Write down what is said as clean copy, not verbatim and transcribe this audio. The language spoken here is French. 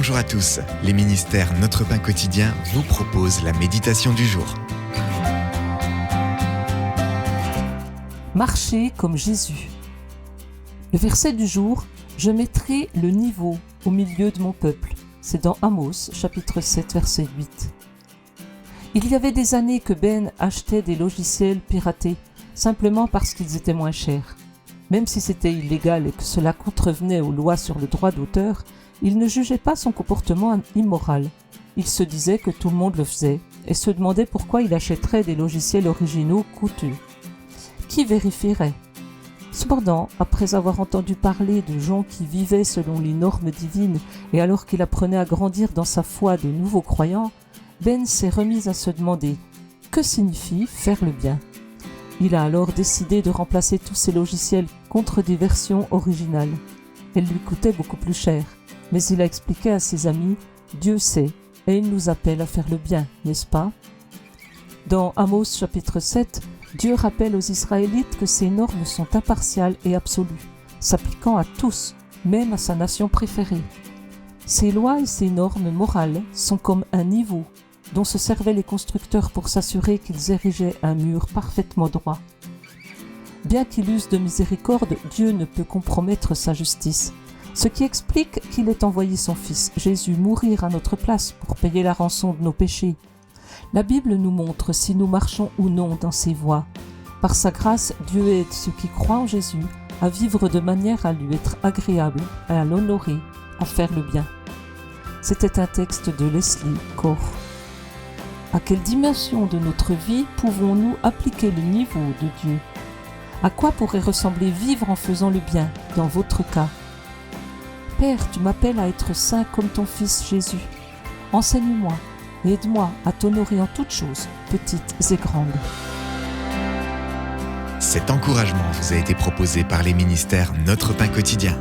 Bonjour à tous, les ministères Notre Pain Quotidien vous proposent la méditation du jour. Marcher comme Jésus. Le verset du jour, je mettrai le niveau au milieu de mon peuple. C'est dans Amos, chapitre 7, verset 8. Il y avait des années que Ben achetait des logiciels piratés, simplement parce qu'ils étaient moins chers. Même si c'était illégal et que cela contrevenait aux lois sur le droit d'auteur, il ne jugeait pas son comportement immoral. Il se disait que tout le monde le faisait et se demandait pourquoi il achèterait des logiciels originaux coûteux. Qui vérifierait ? Cependant, après avoir entendu parler de gens qui vivaient selon les normes divines et alors qu'il apprenait à grandir dans sa foi de nouveaux croyants, Ben s'est remis à se demander « Que signifie faire le bien ?» Il a alors décidé de remplacer tous ces logiciels contre des versions originales. Elles lui coûtaient beaucoup plus cher, mais il a expliqué à ses amis « Dieu sait, et il nous appelle à faire le bien, n'est-ce pas ?» Dans Amos chapitre 7, Dieu rappelle aux Israélites que ces normes sont impartiales et absolues, s'appliquant à tous, même à sa nation préférée. Ces lois et ces normes morales sont comme un niveau dont se servaient les constructeurs pour s'assurer qu'ils érigeaient un mur parfaitement droit. Bien qu'il use de miséricorde, Dieu ne peut compromettre sa justice, ce qui explique qu'il ait envoyé son Fils Jésus mourir à notre place pour payer la rançon de nos péchés. La Bible nous montre si nous marchons ou non dans ses voies. Par sa grâce, Dieu aide ceux qui croient en Jésus à vivre de manière à lui être agréable, à l'honorer, à faire le bien. C'était un texte de Leslie Corr. À quelle dimension de notre vie pouvons-nous appliquer le niveau de Dieu ? À quoi pourrait ressembler vivre en faisant le bien dans votre cas ? Père, tu m'appelles à être saint comme ton Fils Jésus. Enseigne-moi et aide-moi à t'honorer en toutes choses, petites et grandes. Cet encouragement vous a été proposé par les ministères Notre Pain Quotidien.